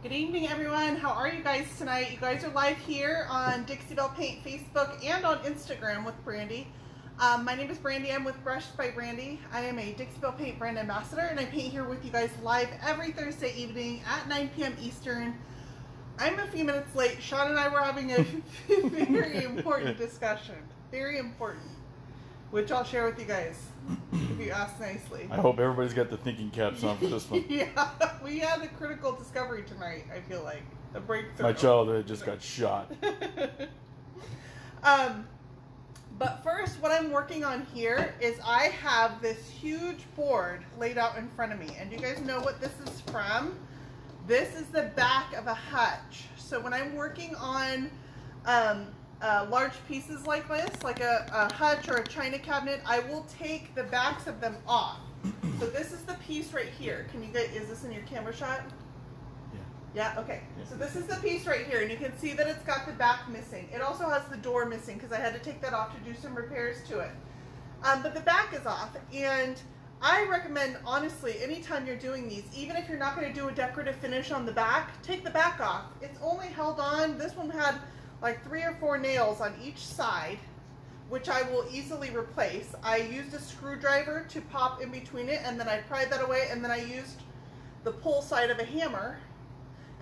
Good evening, everyone. How are you guys tonight? You guys are live here on Dixie Belle Paint Facebook and on Instagram with Brandy. My name is Brandy. I'm with Brushed by Brandy. I am a Dixie Belle Paint brand ambassador, and I paint here with you guys live every Thursday evening at 9 p.m. Eastern. I'm a few minutes late. Sean and I were having a very important discussion. Very important. Which I'll share with you guys if you ask nicely. I hope everybody's got the thinking caps on for this one. Yeah, we had a critical discovery tonight, I feel like. A breakthrough. My childhood just got shot. But first, what I'm working on here is I have this huge board laid out in front of me. And do you guys know what this is from? This is the back of a hutch. So when I'm working on large pieces like this, like a hutch or a china cabinet, I will take the backs of them off. So this is the piece right here. Can you get, is this in your camera shot? Yeah, okay. Yeah. So this is the piece right here, and you can see that it's got the back missing. It also has the door missing because I had to take that off to do some repairs to it. But the back is off, and I recommend, honestly, anytime you're doing these, even if you're not going to do a decorative finish on the back, take the back off. It's only held on, this one had like 3 or 4 nails on each side, which I will easily replace. I used a screwdriver to pop in between it, and then I pried that away, and then I used the pull side of a hammer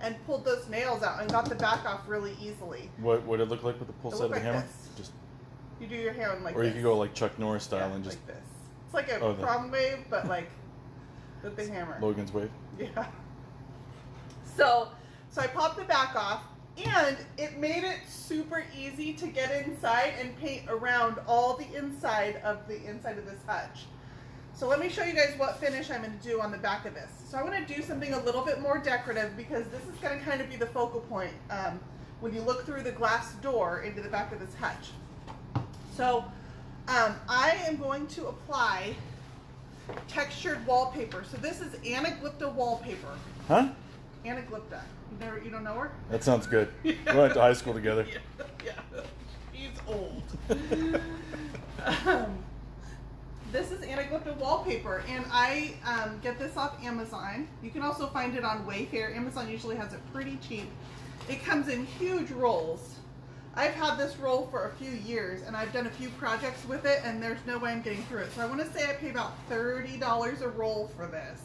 and pulled those nails out and got the back off really easily. What would it look like with the pull side of the hammer? This. Just you do your hair on like or this. you could go like Chuck Norris style and just like this. It's like a prom wave, but like with the hammer. Logan's wave. Yeah. So I popped the back off, and it made it super easy to get inside and paint around all the inside of this hutch. So let me show you guys what finish I'm going to do on the back of this. So I want to do something a little bit more decorative because this is going to kind of be the focal point when you look through the glass door into the back of this hutch. So I am going to apply textured wallpaper. So this is Anaglypta wallpaper. Huh? Anaglypta. You don't know her? That sounds good. We went to high school together. Yeah. She's old. This is Anaglypta wallpaper, and I get this off Amazon. You can also find it on Wayfair. Amazon usually has it pretty cheap. It comes in huge rolls. I've had this roll for a few years, and I've done a few projects with it, and there's no way I'm getting through it. So I want to say I pay about $30 a roll for this.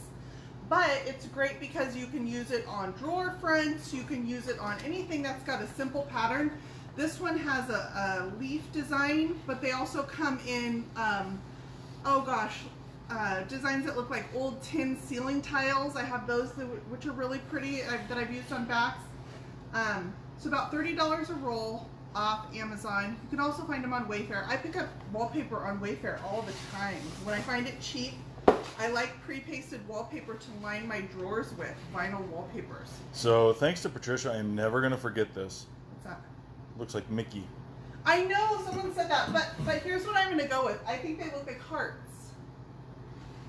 But it's great because you can use it on drawer fronts, you can use it on anything that's got a simple pattern. This one has a leaf design, but they also come in designs that look like old tin ceiling tiles. I have those which are really pretty that I've used on backs. So about $30 a roll off Amazon. You can also find them on Wayfair. I pick up wallpaper on Wayfair all the time. When I find it cheap, I like pre-pasted wallpaper to line my drawers with, vinyl wallpapers. So thanks to Patricia, I am never going to forget this. What's that? Looks like Mickey. I know, someone said that, but here's what I'm going to go with. I think they look like hearts.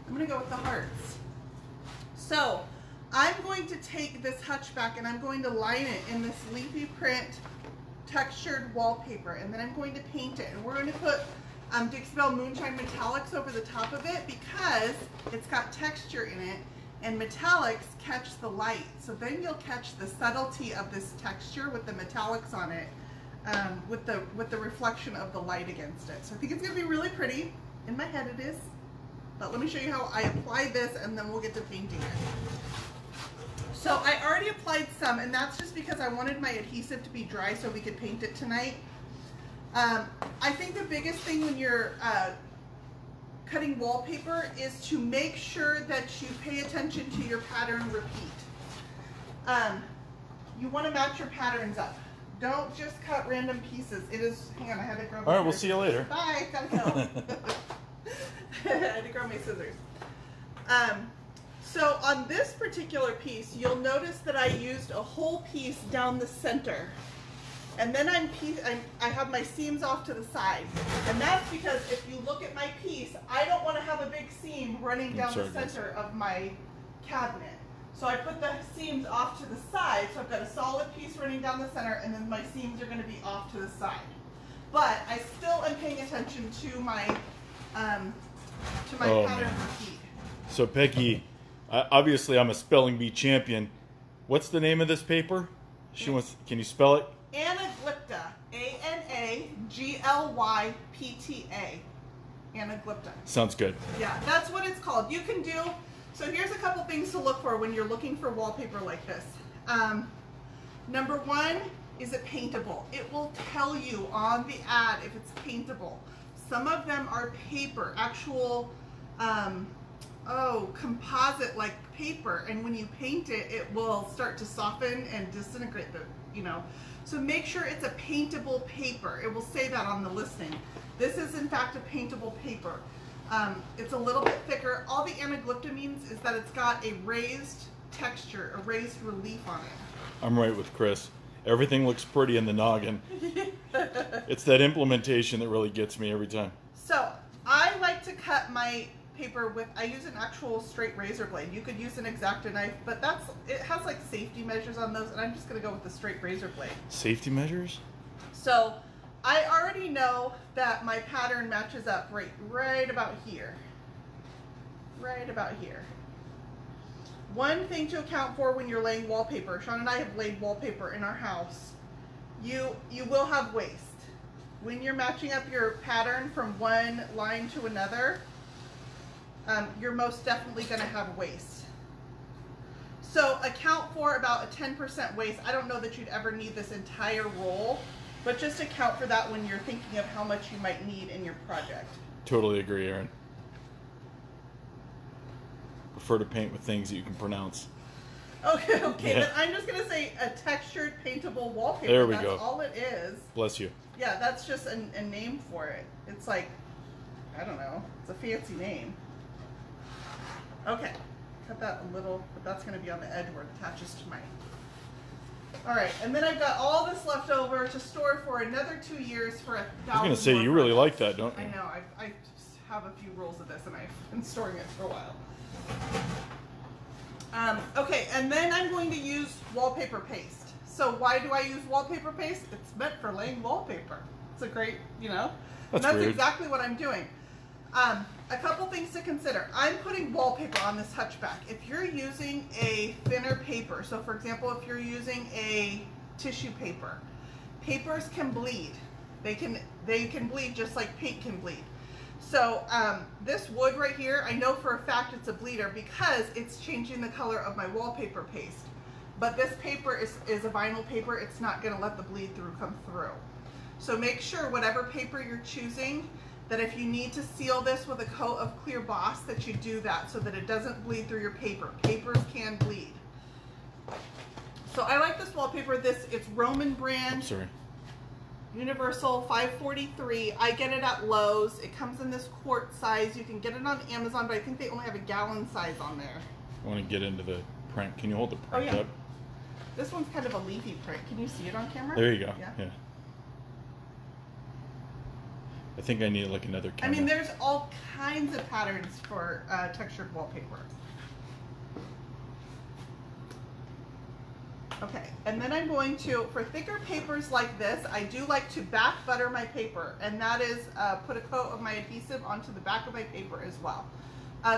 I'm going to go with the hearts. So I'm going to take this hutchback and I'm going to line it in this leafy print textured wallpaper, and then I'm going to paint it. And we're going to put Dixie Belle Moonshine Metallics over the top of it because it's got texture in it, and metallics catch the light. So then you'll catch the subtlety of this texture with the metallics on it, with the reflection of the light against it. So I think it's going to be really pretty. In my head it is. But let me show you how I apply this, and then we'll get to painting it. So I already applied some, and that's just because I wanted my adhesive to be dry so we could paint it tonight. I think the biggest thing when you're cutting wallpaper is to make sure that you pay attention to your pattern repeat. You want to match your patterns up. Don't just cut random pieces. It is, hang on, I had to grab my All right, we'll see you later. Bye, gotta go. I had to grab my scissors. So on this particular piece, you'll notice that I used a whole piece down the center. And then I have my seams off to the side. And that's because if you look at my piece, I don't want to have a big seam running down the center of my cabinet. So I put the seams off to the side, so I've got a solid piece running down the center, and then my seams are going to be off to the side. But I still am paying attention to my pattern repeat. So Peggy, obviously I'm a spelling bee champion. What's the name of this paper? She wants. Can you spell it? Anaglypta. Anaglypta. Anaglypta. Sounds good. Yeah, that's what it's called. You can do. So here's a couple things to look for when you're looking for wallpaper like this. Number one, is it paintable? It will tell you on the ad if it's paintable. Some of them are paper, actual, composite like paper, and when you paint it, it will start to soften and disintegrate the, So make sure it's a paintable paper. It will say that on the listing. This is in fact a paintable paper. It's a little bit thicker. All the anaglypta means is that it's got a raised texture, a raised relief on it. I'm right with Chris. Everything looks pretty in the noggin. It's that implementation that really gets me every time. So I like to cut my paper with, I use an actual straight razor blade. You could use an X-Acto knife, but it has like safety measures on those, and I'm just going to go with the straight razor blade. Safety measures? So I already know that my pattern matches up right about here. Right about here. One thing to account for when you're laying wallpaper, Sean and I have laid wallpaper in our house, you will have waste. When you're matching up your pattern from one line to another, you're most definitely going to have waste. So account for about a 10% waste. I don't know that you'd ever need this entire roll, but just account for that when you're thinking of how much you might need in your project. Totally agree, Erin. Prefer to paint with things that you can pronounce. Okay, Yeah. Then I'm just going to say a textured paintable wallpaper. There we That's go. all it is. Bless you. Yeah, that's just a name for it. It's like, I don't know, it's a fancy name. Okay, cut that a little, but that's going to be on the edge where it attaches to my... Alright, and then I've got all this left over to store for another 2 years for 1,000 I was going to say, you really like that, don't you? I know, I just have a few rolls of this and I've been storing it for a while. Okay, and then I'm going to use wallpaper paste. So why do I use wallpaper paste? It's meant for laying wallpaper. It's a great, that's weird. exactly what I'm doing. A couple things to consider. I'm putting wallpaper on this hutchback. If you're using a thinner paper, so for example, if you're using a tissue paper, papers can bleed. They can bleed just like paint can bleed. So this wood right here, I know for a fact it's a bleeder because it's changing the color of my wallpaper paste. But this paper is a vinyl paper. It's not going to let the bleed through come through. So make sure whatever paper you're choosing, that if you need to seal this with a coat of clear boss, that you do that so that it doesn't bleed through your paper. Papers can bleed. So I like this wallpaper. It's Roman brand. Sorry. Universal 543. I get it at Lowe's. It comes in this quart size. You can get it on Amazon, but I think they only have a gallon size on there. I want to get into the print. Can you hold the print yeah. up? This one's kind of a leafy print. Can you see it on camera? There you go. Yeah. I think I need like another camera. I mean, there's all kinds of patterns for textured wallpaper. Okay, and then I'm going to, for thicker papers like this, I do like to back butter my paper, and that is put a coat of my adhesive onto the back of my paper as well.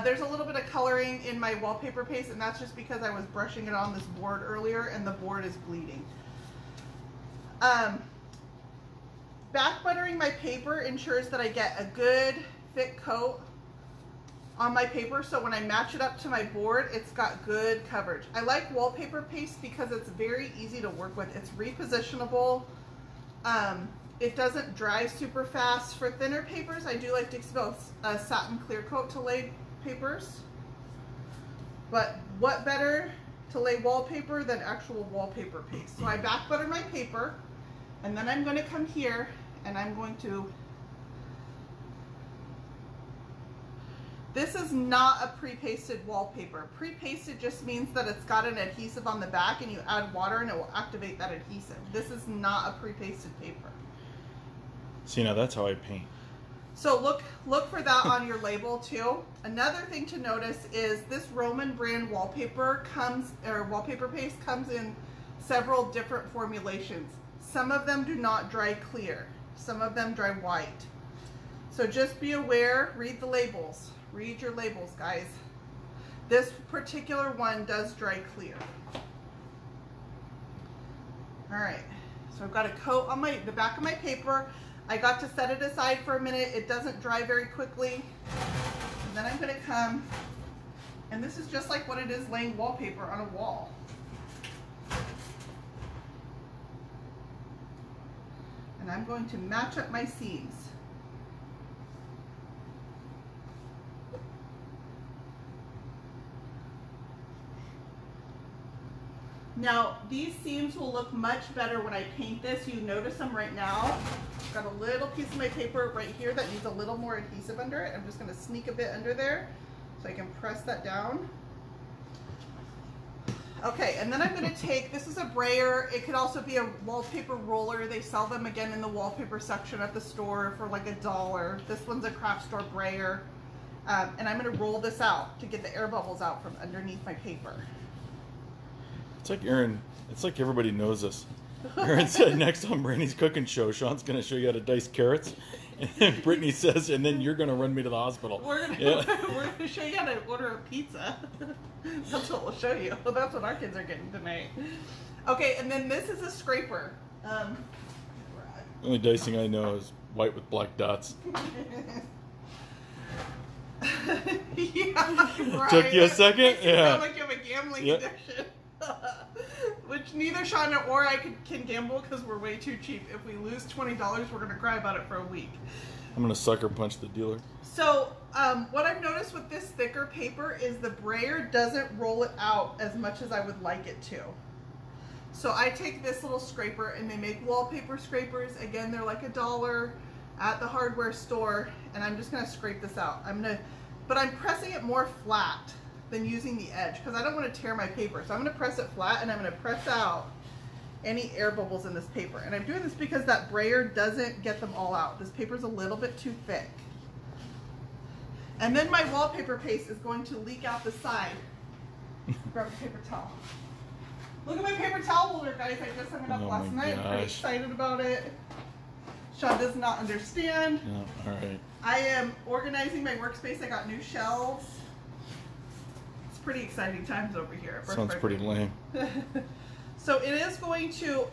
There's a little bit of coloring in my wallpaper paste, and that's just because I was brushing it on this board earlier, and the board is bleeding. Back buttering my paper ensures that I get a good thick coat on my paper, so when I match it up to my board, it's got good coverage. I like wallpaper paste because it's very easy to work with. It's repositionable. It doesn't dry super fast. For thinner papers, I do like to use a satin clear coat to lay papers. But what better to lay wallpaper than actual wallpaper paste? So I back butter my paper, and then I'm going to come here and I'm going to... This is not a pre-pasted wallpaper. Pre-pasted just means that it's got an adhesive on the back and you add water and it will activate that adhesive. This is not a pre-pasted paper. See, now that's how I paint. So look for that on your label too. Another thing to notice is this Roman brand wallpaper wallpaper paste comes in several different formulations. Some of them do not dry clear. Some of them dry white. So just be aware, read the labels. Read your labels, guys. This particular one does dry clear. All right, so I've got a coat on the back of my paper. I got to set it aside for a minute. It doesn't dry very quickly. And then I'm gonna come, and this is just like what it is laying wallpaper on a wall. And I'm going to match up my seams. Now, these seams will look much better when I paint this. You notice them right now. I've got a little piece of my paper right here that needs a little more adhesive under it. I'm just going to sneak a bit under there so I can press that down. Okay, and then I'm going to take, this is a brayer. It could also be a wallpaper roller. They sell them again in the wallpaper section at the store for like $1. This one's a craft store brayer. And I'm going to roll this out to get the air bubbles out from underneath my paper. It's like Aaron, it's like everybody knows us. Aaron said next on Brandy's cooking show, Sean's going to show you how to dice carrots. And Brittany says, and then you're going to run me to the hospital. We're going to show you how to order a pizza. That's what we'll show you. Well, that's what our kids are getting tonight. Okay, and then this is a scraper. The only dicing I know is white with black dots. Yeah, right. Took you a second? It Yeah. sound like you have a gambling addiction. Which neither Sean or I can gamble because we're way too cheap. If we lose $20, we're going to cry about it for a week. I'm going to sucker punch the dealer. So what I've noticed with this thicker paper is the brayer doesn't roll it out as much as I would like it to. So I take this little scraper, and they make wallpaper scrapers. Again, they're like $1 at the hardware store, and I'm just going to scrape this out. But I'm pressing it more flat than using the edge because I don't want to tear my paper. So I'm going to press it flat, and I'm going to press out any air bubbles in this paper. And I'm doing this because that brayer doesn't get them all out. This paper's a little bit too thick. And then my wallpaper paste is going to leak out the side. Grab a paper towel. Look at my paper towel holder, guys. I just hung it up last night. I'm pretty excited about it. Sean does not understand. No, all right. I am organizing my workspace. I got new shelves. It's pretty exciting times over here. Sounds pretty lame. So it is going to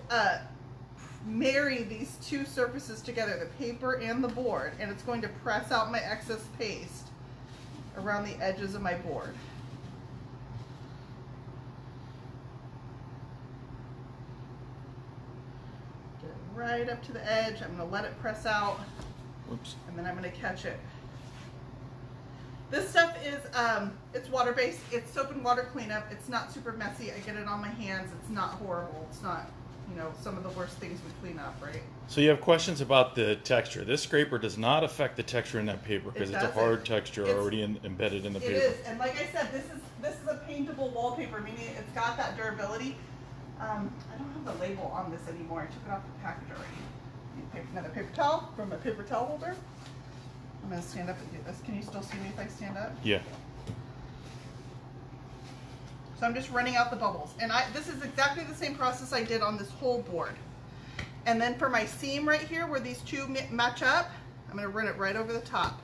marry these two surfaces together, the paper and the board, and it's going to press out my excess paste around the edges of my board. Get it right up to the edge. I'm going to let it press out. Oops. And then I'm going to catch it. This stuff is, it's water-based. It's soap and water cleanup. It's not super messy. I get it on my hands. It's not horrible. It's not, you know, some of the worst things we clean up, right? So you have questions about the texture. This scraper does not affect the texture in that paper because it's a hard texture already embedded in the paper. It is, and like I said, this is a paintable wallpaper, meaning it's got that durability. I don't have the label on this anymore. I took it off the package already. Another paper towel from a paper towel holder. I'm going to stand up and do this. Can you still see me if I stand up? Yeah. So I'm just running out the bubbles. And this is exactly the same process I did on this whole board. And then for my seam right here where these two match up, I'm going to run it right over the top.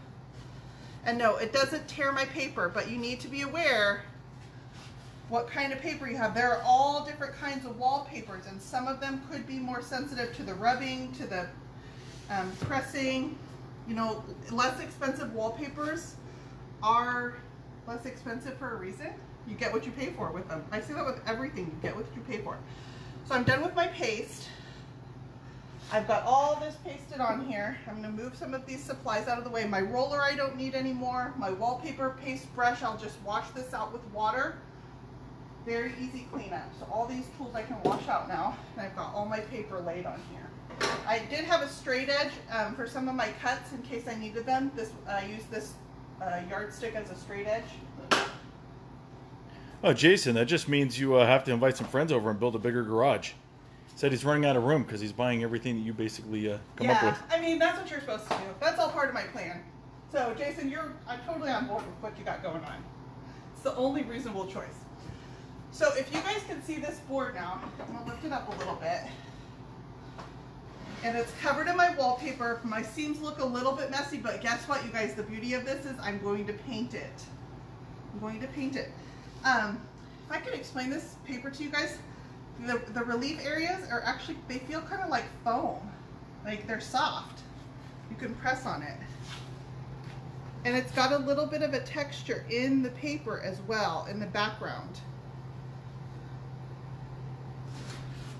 And no, it doesn't tear my paper, but you need to be aware what kind of paper you have. There are all different kinds of wallpapers, and some of them could be more sensitive to the rubbing, to the pressing. You know, less expensive wallpapers are less expensive for a reason. You get what you pay for with them. I say that with everything. You get what you pay for. So I'm done with my paste. I've got all this pasted on here. I'm going to move some of these supplies out of the way. My roller I don't need anymore. My wallpaper paste brush, I'll just wash this out with water. Very easy cleanup. So all these tools I can wash out now. And I've got all my paper laid on here. I did have a straight edge for some of my cuts in case I needed them. I used this yardstick as a straight edge. Oh, Jason, that just means you have to invite some friends over and build a bigger garage. Said he's running out of room because he's buying everything that you basically come up with. Yeah, I mean, that's what you're supposed to do. That's all part of my plan. So, Jason, I'm totally on board with what you got going on. It's the only reasonable choice. So, if you guys can see this board now, I'm going to lift it up a little bit. And it's covered in my wallpaper. My seams look a little bit messy, but guess what, you guys? The beauty of this is I'm going to paint it. I'm going to paint it. If I could explain this paper to you guys, The relief areas are actually, they feel kind of like foam. Like they're soft. You can press on it. And it's got a little bit of a texture in the paper as well, in the background.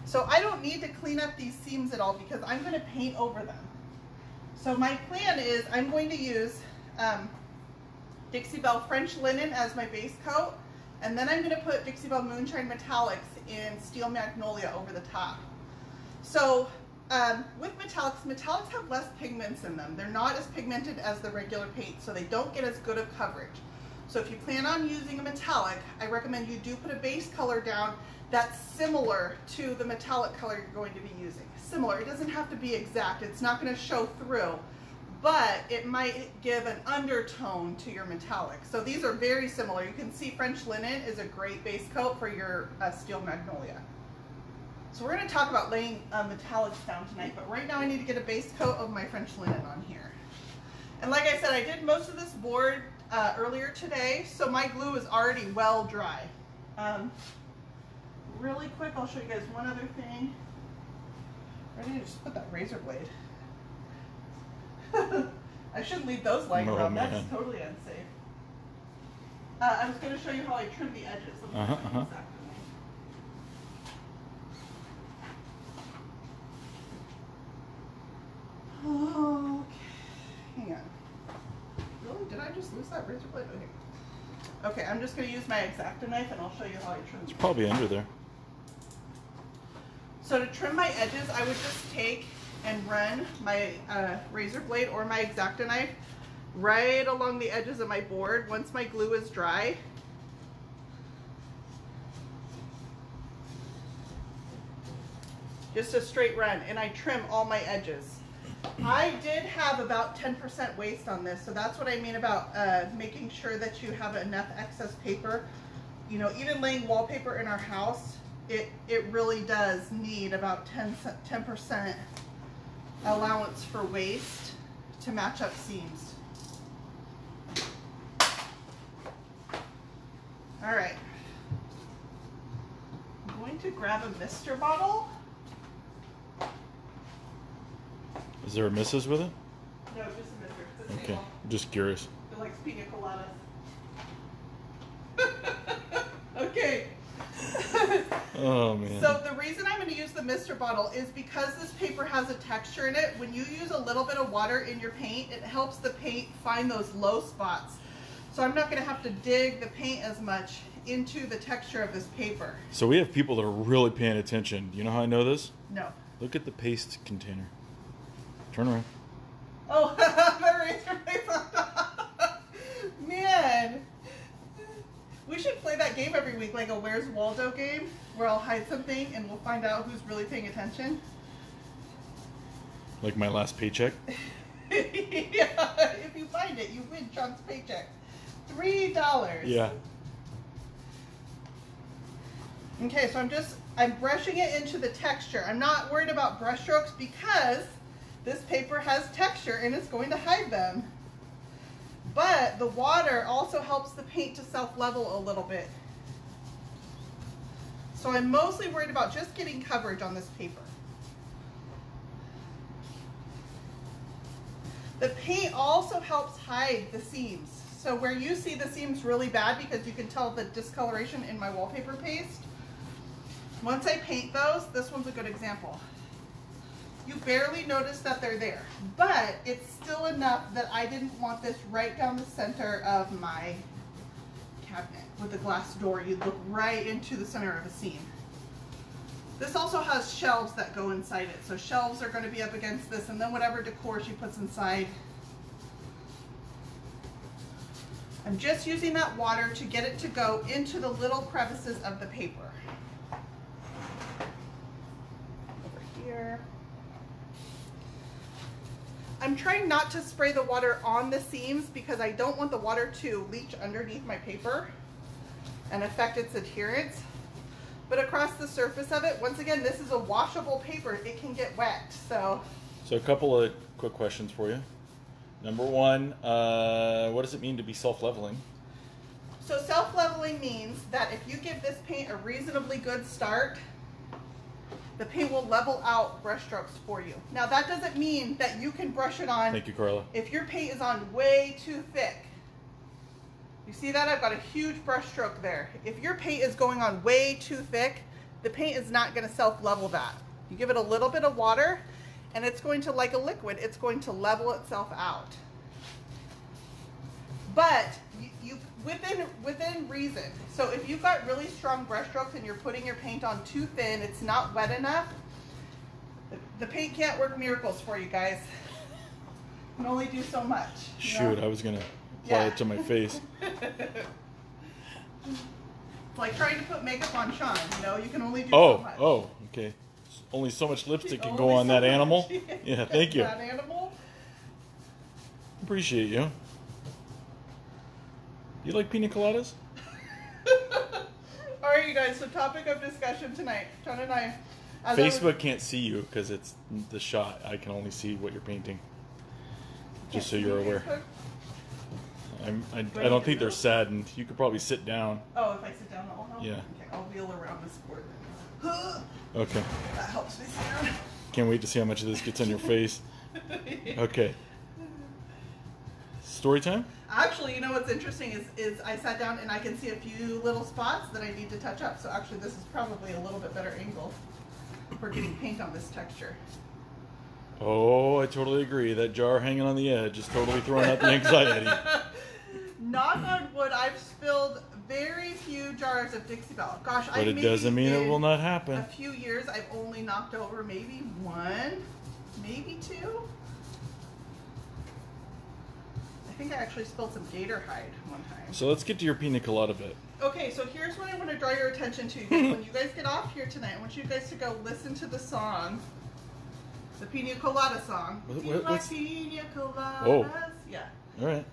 So I don't need to clean up these seams at all because I'm going to paint over them. So my plan is I'm going to use Dixie Belle French Linen as my base coat. And then I'm going to put Dixie Belle Moonshine Metallics in Steel Magnolia over the top. So with metallics have less pigments in them. They're not as pigmented as the regular paint, so they don't get as good of coverage. So if you plan on using a metallic, I recommend you do put a base color down that's similar to the metallic color you're going to be using. Similar, it doesn't have to be exact. It's not going to show through, but it might give an undertone to your metallic. So these are very similar. You can see French Linen is a great base coat for your Steel Magnolia. So we're going to talk about laying metallics down tonight, but right now I need to get a base coat of my French Linen on here. And like I said, I did most of this board earlier today, so my glue is already well dry. Really quick, I'll show you guys one other thing. I need to just put that razor blade. I shouldn't leave those lying around. Man. That's totally unsafe. I was going to show you how I trim the edges. Okay, hang on. Really? Did I just lose that razor blade? Okay, I'm just going to use my X-Acto knife and I'll show you how I trim. It's probably under there. So to trim my edges, I would just take and run my razor blade or my X-Acto knife right along the edges of my board once my glue is dry. Just a straight run, and I trim all my edges. I did have about 10% waste on this, so that's what I mean about making sure that you have enough excess paper. You know, even laying wallpaper in our house, it really does need about 10% allowance for waste to match up seams. All right, I'm going to grab a mister bottle. Is there a missus with it? No, just a mister. It's a okay, single. just curious. It likes pina coladas. Okay. Oh man. So the reason I'm going to use the mister bottle is because this paper has a texture in it. When you use a little bit of water in your paint, it helps the paint find those low spots. So I'm not going to have to dig the paint as much into the texture of this paper. So we have people that are really paying attention. Do you know how I know this? No. Look at the paste container. Turn around. Oh, my razor blade's on top. Man. We should play that game every week, like a Where's Waldo game, where I'll hide something and we'll find out who's really paying attention. Like my last paycheck? Yeah, if you find it, you win Chunk's paycheck. $3. Yeah. Okay, so I'm brushing it into the texture. I'm not worried about brush strokes because this paper has texture and it's going to hide them. But the water also helps the paint to self-level a little bit. So I'm mostly worried about just getting coverage on this paper. The paint also helps hide the seams. So where you see the seams really bad because you can tell the discoloration in my wallpaper paste, once I paint those, this one's a good example. You barely notice that they're there, but it's still enough that I didn't want this right down the center of my cabinet. With the glass door, you'd look right into the center of a seam. This also has shelves that go inside it, so shelves are going to be up against this, and then whatever decor she puts inside. I'm just using that water to get it to go into the little crevices of the paper. Over here. I'm trying not to spray the water on the seams because I don't want the water to leach underneath my paper and affect its adherence. But across the surface of it, once again, this is a washable paper. It can get wet, so. So a couple of quick questions for you. Number one, what does it mean to be self-leveling? So self-leveling means that if you give this paint a reasonably good start, the paint will level out brush strokes for you. Now that doesn't mean that you can brush it on. Thank you, Carla. If your paint is on way too thick. You see that? I've got a huge brush stroke there. If your paint is going on way too thick, the paint is not going to self-level that. You give it a little bit of water, and it's going to, like a liquid, it's going to level itself out. But you within reason. So if you've got really strong brush strokes and you're putting your paint on too thin, it's not wet enough, the paint can't work miracles for you guys. You can only do so much. Shoot, I was gonna apply it to my face. It's like trying to put makeup on Sean, you know, you can only do so much. Oh, okay. Only so much lipstick can go on that animal. Yeah, thank you. That animal. Appreciate you. You like pina coladas? All right, you guys, so topic of discussion tonight. Sean and I. Facebook can't see you because it's the shot. I can only see what you're painting. Just so you're aware. I don't think they're saddened. You could probably sit down. Oh, if I sit down, I'll help? Yeah. Okay, I'll wheel around this board then. Okay. That helps me sit down. Can't wait to see how much of this gets on your face. Okay. Story time? Actually, you know what's interesting is I sat down and I can see a few little spots that I need to touch up. So actually this is probably a little bit better angle for getting paint on this texture. Oh, I totally agree. That jar hanging on the edge is totally throwing out the anxiety. Knock on wood, I've spilled very few jars of Dixie Belle. Gosh, But it doesn't mean it will not a happen. few years I've only knocked over maybe one, maybe two. I think I actually spilled some gator hide one time. So let's get to your pina colada bit. Okay, so here's what I want to draw your attention to. When you guys get off here tonight, I want you guys to go listen to the song, the Pina Colada song. Do you like Pina Coladas? Oh. Yeah. All right.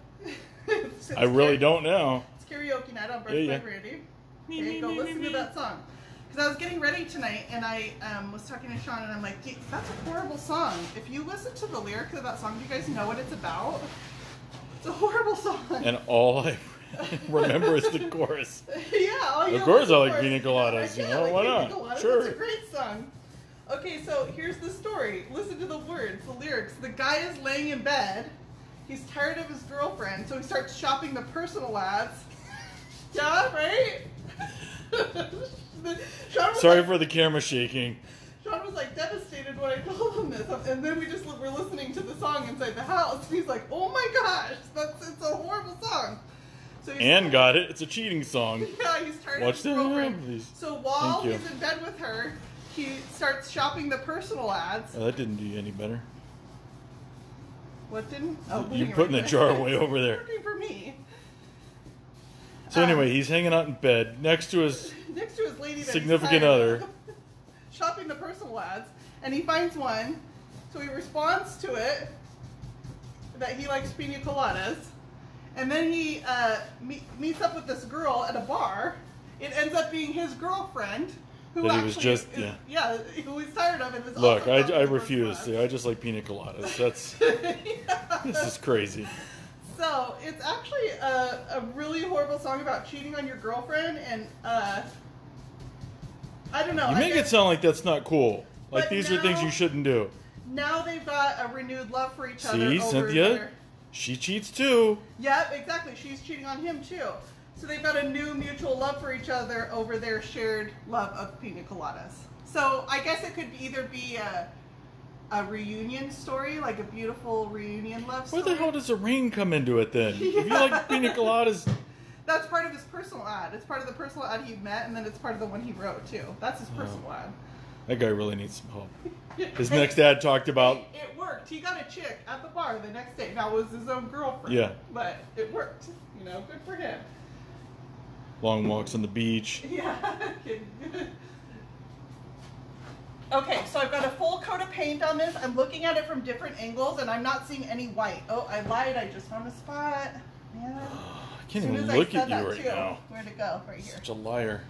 I really don't know. It's karaoke night on Birth by Brandy. Okay, go listen to that song. Because I was getting ready tonight, and I was talking to Sean, and I'm like, that's a horrible song. If you listen to the lyrics of that song, do you guys know what it's about? It's a horrible song. And all I remember is the chorus. Yeah. Of course I like pina coladas, you know, like why pina not? coladas. Sure. It's a great song. Okay, so here's the story. Listen to the words, the lyrics. The guy is laying in bed. He's tired of his girlfriend, so he starts shopping the personal ads. Yeah, right? Sorry for the camera shaking. Sean was like devastated when I told him this, and then we just were listening to the song inside the house. And he's like, "Oh my gosh, it's a horrible song." So And got it. It's a cheating song. Yeah, he's tired of Watch his that, girlfriend. please. So while Thank you. he's in bed with her, he starts shopping the personal ads. Oh, that didn't do you any better. What didn't? Oh, You're putting the jar way over there. Working for me. So anyway, he's hanging out in bed next to his lady that significant he's tired of, other. shopping the personal ads, and he finds one, so he responds to it that he likes pina coladas, and then he meets up with this girl at a bar. It ends up being his girlfriend, who That he actually was just who he's tired of, and is Look, also I shopping the refuse. personal I just like pina coladas. That's ads. this is crazy. So it's actually a really horrible song about cheating on your girlfriend, and I don't know. You make it sound like that's not cool. Like But these are things now- you shouldn't do. Now they've got a renewed love for each other. See, over Cynthia, their... she cheats too. Yep, exactly. She's cheating on him too. So they've got a new mutual love for each other over their shared love of pina coladas. So I guess it could either be a reunion story, like a beautiful reunion love story. Where the hell does the rain come into it then? If you like pina coladas, That's part of his personal ad. It's part of the personal ad he met, and then it's part of the one he wrote too. That's his personal ad. that guy really needs some help. His next ad talked about It worked. He got a chick at the bar the next day. Now it was his own girlfriend. Yeah. But it worked. You know, good for him. long walks on the beach. Yeah. Okay, so I've got a full coat of paint on this. I'm looking at it from different angles, and I'm not seeing any white. Oh, I lied. I just found a spot. Man. I can't As soon even as I look said at you that, right too. now. Where'd it go? Right here. Such a liar.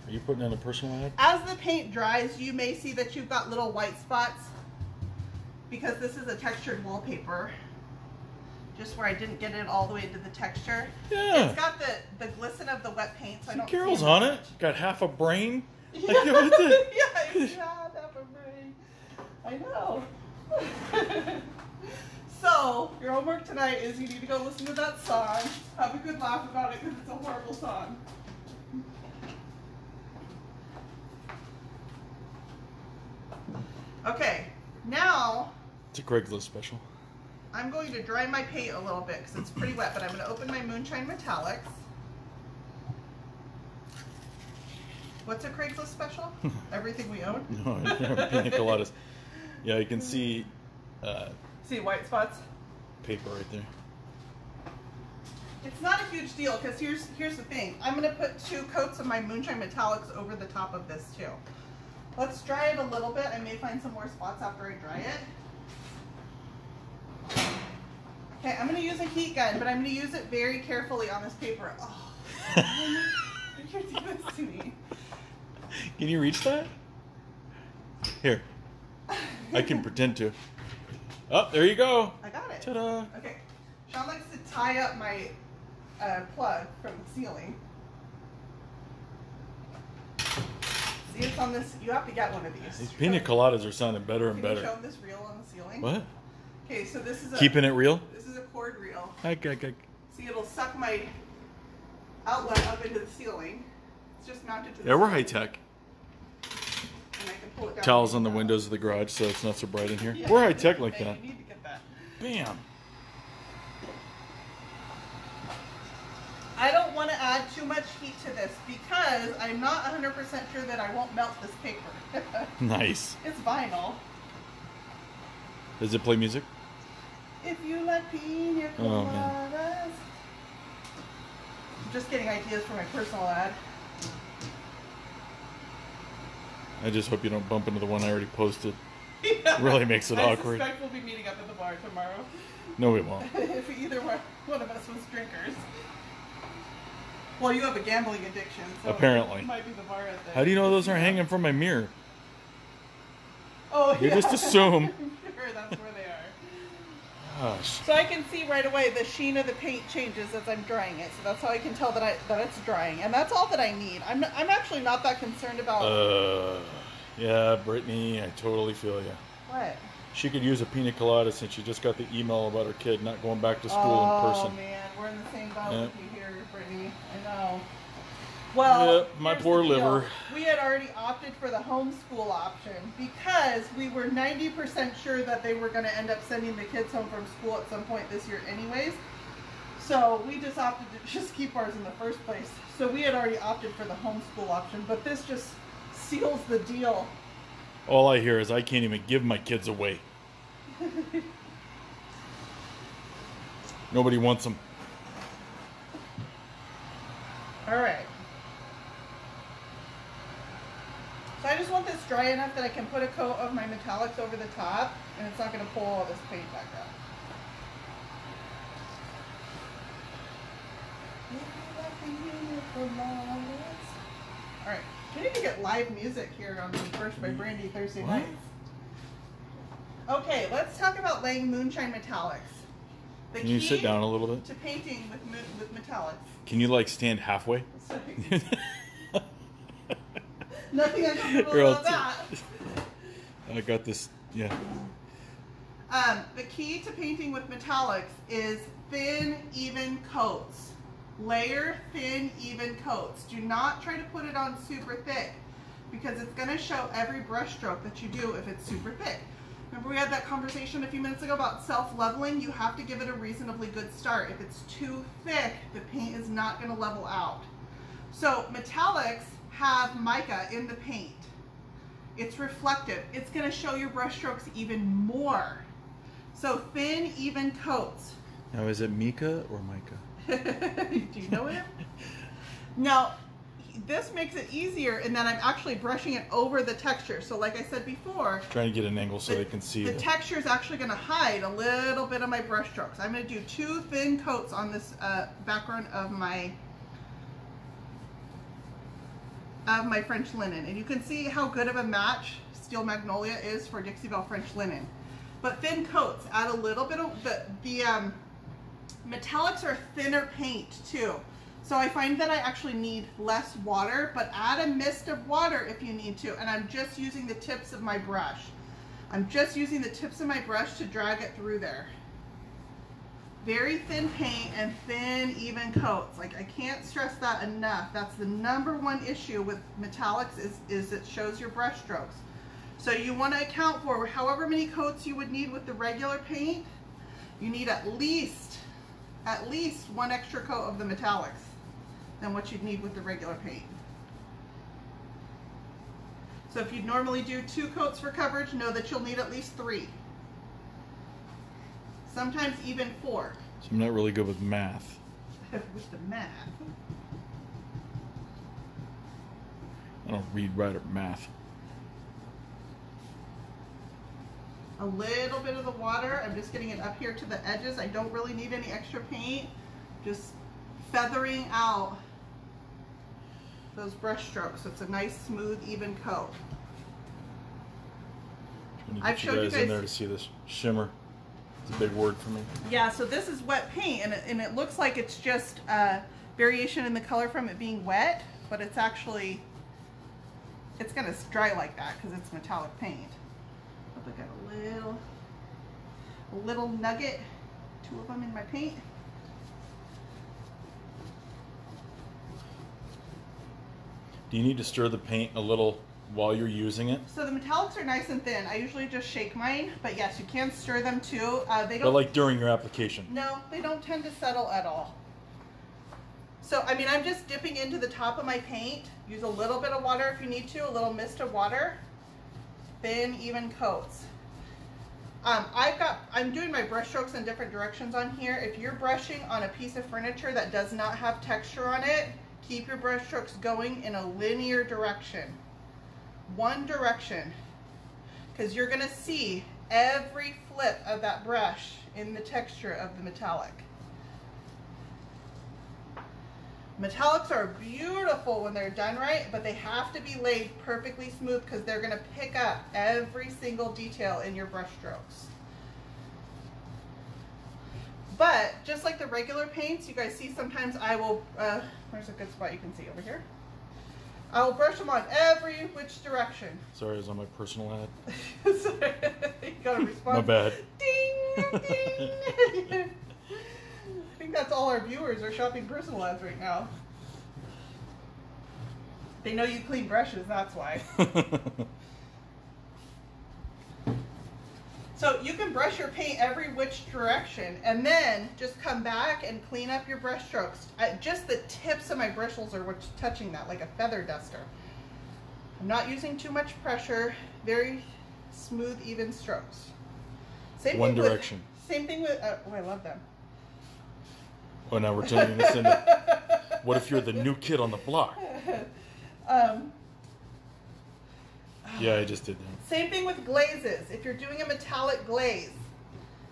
Are you putting in a personal ad? As the paint dries, you may see that you've got little white spots because this is a textured wallpaper. Just where I didn't get it all the way into the texture. Yeah. It's got the glisten of the wet paint, so I don't Carol's see on much. it. Got half a brain. Yeah, Like, what the- yeah, I know. So, your homework tonight is you need to go listen to that song. Have a good laugh about it because it's a horrible song. Okay, now It's a Craigslist special. I'm going to dry my paint a little bit because it's pretty wet, but I'm going to open my Moonshine Metallics. What's a Craigslist special? Everything we own? No, pina coladas. Yeah, you can see See white spots? paper right there. It's not a huge deal because here's the thing. I'm going to put 2 coats of my Moonshine Metallics over the top of this too. Let's dry it a little bit. I may find some more spots after I dry it. Okay, I'm going to use a heat gun, but I'm going to use it very carefully on this paper. Oh, you do this to me. Can you reach that? Here. I can pretend to. Oh, there you go. I got it. Ta-da. Okay. Sean likes to tie up my plug from the ceiling. See, it's on this. You have to get one of these. These pina coladas are sounding better and Can you better. show them this reel on the ceiling? What? Okay, so this is Keeping it real? This is a cord reel. Okay. See, it'll suck my outlet up into the ceiling. It's just mounted to the Yeah, we're ceiling. high tech. And I can pull it down. Towels on the windows of the garage so it's not so bright in here. Yeah. We're high tech like Hey, that. you need to get that. Bam. I don't want to add too much heat to this because I'm not 100% sure that I won't melt this paper. Nice. It's vinyl. Does it play music? If you like pina coladas. Oh, man. I'm just getting ideas for my personal ad. I just hope you don't bump into the one I already posted. Yeah. Really makes it awkward. I suspect we'll be meeting up at the bar tomorrow. No, we won't. If either one of us was drinkers. Well, you have a gambling addiction, so Apparently. it might be the bar at the... How do you know those aren't hanging from my mirror? Oh, You yeah. just assume. Sure, that's where they are. Gosh. So I can see right away the sheen of the paint changes as I'm drying it. So that's how I can tell that it's drying, and that's all that I need. I'm actually not that concerned about. Yeah, Brittany, I totally feel you. What? She could use a pina colada since she just got the email about her kid not going back to school in person. Oh man, we're in the same boat with you here, Brittany. I know. Well, Yep, my here's poor the deal. liver. We had already opted for the homeschool option because we were 90% sure that they were going to end up sending the kids home from school at some point this year anyways. So we just opted to just keep ours in the first place. So we had already opted for the homeschool option, but this just seals the deal. All I hear is I can't even give my kids away. Nobody wants them. All right. So I just want this dry enough that I can put a coat of my metallics over the top, and it's not going to pull all this paint back up. All right. We need to get live music here on the First by Brandy Thursday What? nights. Okay, let's talk about laying moonshine metallics. The Can you key sit down a little bit? to painting with metallics. Can you like stand halfway? Sorry. Nothing uncomfortable Girl, about that. I got this. Yeah. The key to painting with metallics is thin, even coats. Layer thin, even coats. Do not try to put it on super thick because it's going to show every brush stroke that you do if it's super thick. Remember we had that conversation a few minutes ago about self-leveling? You have to give it a reasonably good start. If it's too thick, the paint is not going to level out. So metallics have mica in the paint. It's reflective. It's going to show your brush strokes even more. So thin, even coats. Now, is it Mika or Micah? Do you know him? Now, this makes it easier in that I'm actually brushing it over the texture. So like I said before, Trying to get an angle so they can see the texture is actually going to hide a little bit of my brush strokes. I'm going to do 2 thin coats on this background of my French linen. And you can see how good of a match Steel Magnolia is for Dixie Belle French linen. But thin coats, add a little bit of the metallics are thinner paint too. So I find that I actually need less water, but add a mist of water if you need to. And I'm just using the tips of my brush. I'm just using the tips of my brush to drag it through there. Very thin paint and thin, even coats. Like, I can't stress that enough. That's the #1 issue with metallics is it shows your brush strokes. So you want to account for however many coats you would need with the regular paint. You need at least 1 extra coat of the metallics than what you'd need with the regular paint. So if you'd normally do 2 coats for coverage, know that you'll need at least 3. Sometimes even 4. So I'm not really good with math. With the math. I don't read, write, or math. A little bit of the water. I'm just getting it up here to the edges. I don't really need any extra paint. Just feathering out those brush strokes. So it's a nice, smooth, even coat. I've showed you guys in there to see this shimmer. It's a big word for me. Yeah, so this is wet paint, and it looks like it's just variation in the color from it being wet, but it's actually, it's gonna dry like that because it's metallic paint. But I got a little nugget, 2 of them in my paint. Do you need to stir the paint a little while you're using it? So the metallics are nice and thin. I usually just shake mine, but yes, you can stir them too. They don't. But like during your application? No, they don't tend to settle at all. So, I mean, I'm just dipping into the top of my paint. Use a little bit of water if you need to, a little mist of water. Thin, even coats. I'm doing my brush strokes in different directions on here. If you're brushing on a piece of furniture that does not have texture on it, keep your brush strokes going in a linear direction. One direction. Because you're going to see every flip of that brush in the texture of the metallic. Metallics are beautiful when they're done right, but they have to be laid perfectly smooth because they're going to pick up every single detail in your brush strokes. But just like the regular paints, you guys see sometimes I will, where's a good spot you can see over here? I will brush them on every which direction. Sorry, I was on my personal ad. You got a response. My bad. Ding, ding. I think that's all our viewers are shopping personal ads right now. They know you clean brushes, that's why. So you can brush your paint every which direction and then just come back and clean up your brush strokes. Just the tips of my bristles are what's touching that, like a feather duster. I'm not using too much pressure, very smooth, even strokes. One direction. Same thing with, oh, I love them. Oh, now we're turning this into, what if you're the new kid on the block? Yeah, I just did that. Same thing with glazes. If you're doing a metallic glaze,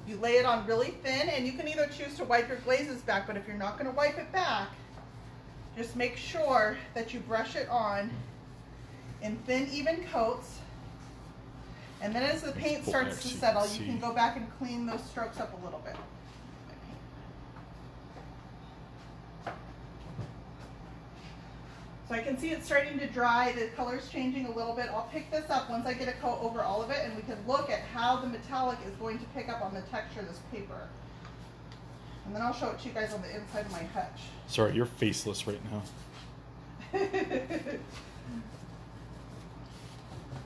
you lay it on really thin, and you can either choose to wipe your glazes back, but if you're not going to wipe it back, just make sure that you brush it on in thin, even coats. And then as the paint starts to settle, you can go back and clean those strokes up a little bit. So I can see it's starting to dry, the color's changing a little bit. I'll pick this up once I get a coat over all of it, and we can look at how the metallic is going to pick up on the texture of this paper. And then I'll show it to you guys on the inside of my hutch. Sorry, you're faceless right now.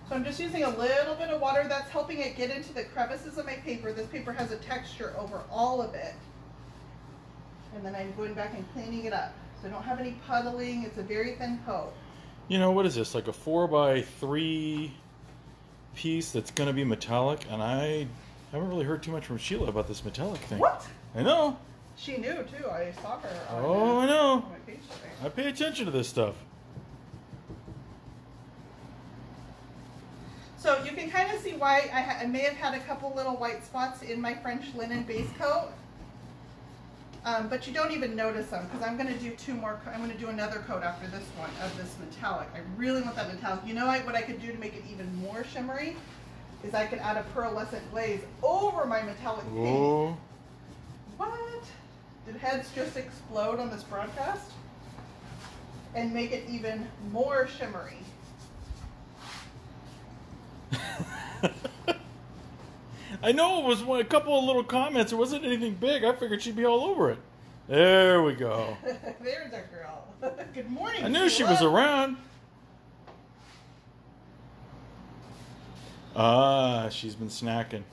So I'm just using a little bit of water. That's helping it get into the crevices of my paper. This paper has a texture over all of it. And then I'm going back and cleaning it up. So I don't have any puddling. It's a very thin coat. You know, what is this? Like a 4x3 piece that's going to be metallic? And I haven't really heard too much from Sheila about this metallic thing. What? I know. She knew too. I saw her on, oh, I know. on my page today. I pay attention to this stuff. So you can kind of see why I may have had a couple little white spots in my French linen base coat. But you don't even notice them because I'm going to do two more. I'm going to do another coat after this one of this metallic. I really want that metallic. You know what I could do to make it even more shimmery is I could add a pearlescent glaze over my metallic paint. Oh. What? Did heads just explode on this broadcast? And make it even more shimmery. I know it was a couple of little comments. It wasn't anything big. I figured she'd be all over it. There we go. There's our girl. Good morning. I knew she was around. Ah, she's been snacking.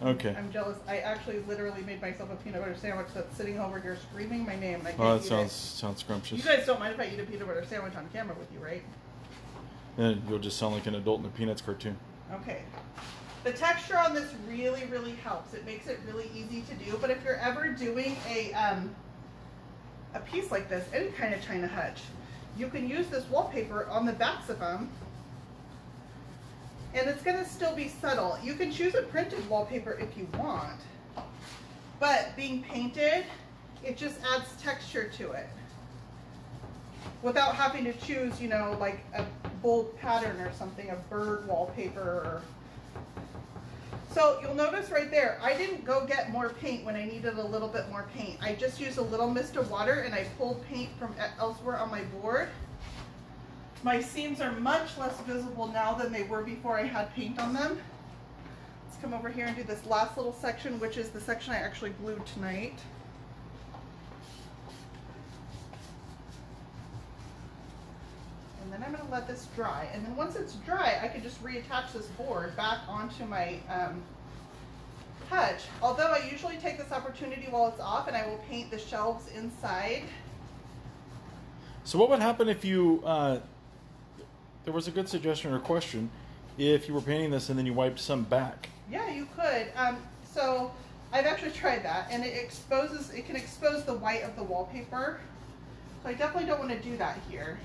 Okay. I'm jealous. I actually literally made myself a peanut butter sandwich that's sitting over here screaming my name. And I can't Oh, that eat sounds scrumptious. You guys don't mind if I eat a peanut butter sandwich on camera with you, right? Then you'll just sound like an adult in a Peanuts cartoon. Okay. The texture on this really, really helps. It makes it really easy to do. But if you're ever doing a piece like this, any kind of China hutch, you can use this wallpaper on the backs of them. And it's going to still be subtle. You can choose a printed wallpaper if you want. But being painted, it just adds texture to it. Without having to choose, you know, like a bold pattern or something, a bird wallpaper. Or... So you'll notice right there, I didn't go get more paint when I needed a little bit more paint. I just used a little mist of water and I pulled paint from elsewhere on my board. My seams are much less visible now than they were before I had paint on them. Let's come over here and do this last little section, which is the section I actually glued tonight. And then I'm going to let this dry. And then once it's dry, I can just reattach this board back onto my hutch. Although I usually take this opportunity while it's off and I will paint the shelves inside. So what would happen if you... there was a good suggestion or question if you were painting this and then you wiped some back. Yeah, you could. So I've actually tried that, and it can expose the white of the wallpaper. So I definitely don't want to do that here.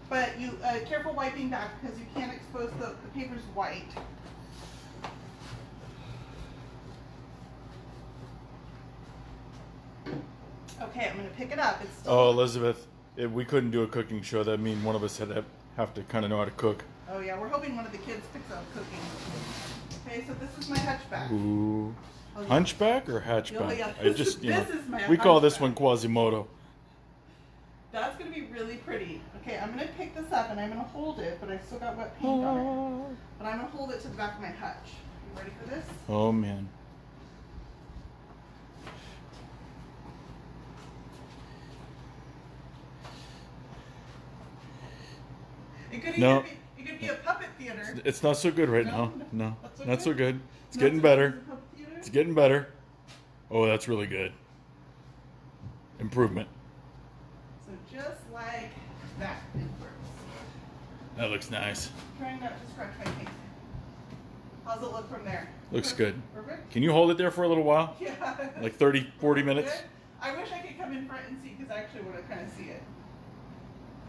But you careful wiping back because you can't expose the paper's white. Okay, I'm going to pick it up. It's still... Oh, Elizabeth, if we couldn't do a cooking show, that'd mean one of us had to have to kind of know how to cook. Oh yeah, we're hoping one of the kids picks up cooking. Okay, so this is my hatchback. Ooh. Oh, yeah. Hunchback or hatchback? Oh, yeah. I just, This is my we call this hunchback. one Quasimodo. That's going to be really pretty. Okay, I'm going to pick this up and I'm going to hold it, but I still got wet paint on it. But I'm going to hold it to the back of my hutch. You ready for this? Oh, man. It could No. either be a puppet theater. It's not so good right now. No, not so good. It's getting Not so better. good as a puppet theater? It's getting better. Oh, that's really good. Improvement. So just like that, it works. That looks nice. Trying not to scratch my paint. How's it look from there? Looks good. Perfect? Can you hold it there for a little while? Yeah. Like 30, 40 minutes? Good. I wish I could come in front and see because I actually want to kind of see it.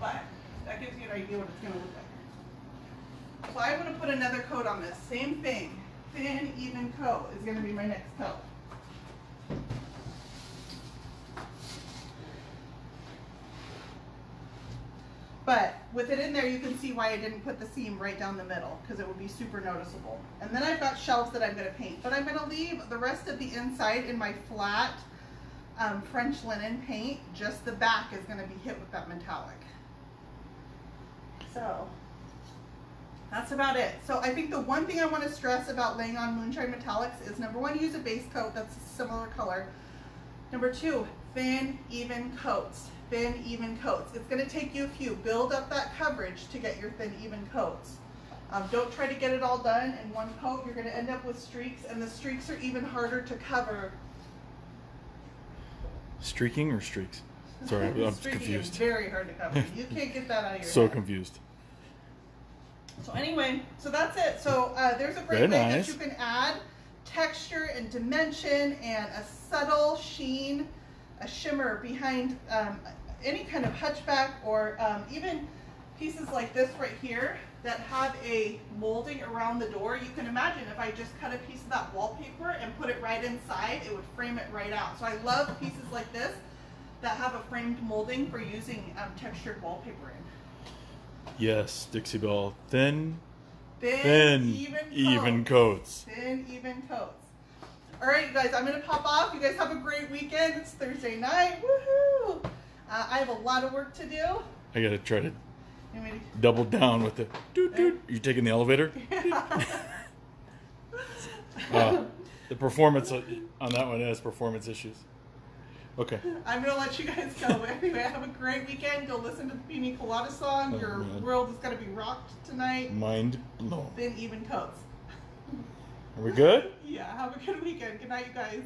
But that gives you an idea what it's going to look like. So I want to put another coat on this. Same thing. Thin, even coat is going to be my next coat. But with it in there, you can see why I didn't put the seam right down the middle, because it would be super noticeable. And then I've got shelves that I'm going to paint. But I'm going to leave the rest of the inside in my flat French linen paint. Just the back is going to be hit with that metallic. So that's about it. So I think the one thing I want to stress about laying on Moonshine Metallics is, number one, use a base coat that's a similar color. Number two, thin, even coats. Thin, even coats. It's going to take you a few. Build up that coverage to get your thin, even coats. Don't try to get it all done in one coat. You're going to end up with streaks, and the streaks are even harder to cover. Streaking or streaks? Sorry, I'm Streaking confused. is very hard to cover. You can't get that out of your So head. confused. So anyway, so that's it. So there's a great Very way nice. that you can add texture and dimension and a subtle sheen, a shimmer behind any kind of hutchback, or even pieces like this right here that have a molding around the door. You can imagine if I just cut a piece of that wallpaper and put it right inside, it would frame it right out. So I love pieces like this that have a framed molding for using textured wallpaper in. Yes, Dixie Belle. Thin, Even even coats. Thin, even coats. All right, you guys, I'm going to pop off. You guys have a great weekend. It's Thursday night. Woohoo! I have a lot of work to do. I gotta try to You want me double down with the doot doot. You taking the elevator? to- The performance on that one has performance issues. Okay. I'm going to let you guys go. Anyway, have a great weekend. Go listen to the Pina Colada song. Your world is going to be rocked tonight. Mind blown. Then even coats. Are we good? Yeah, have a good weekend. Good night, you guys.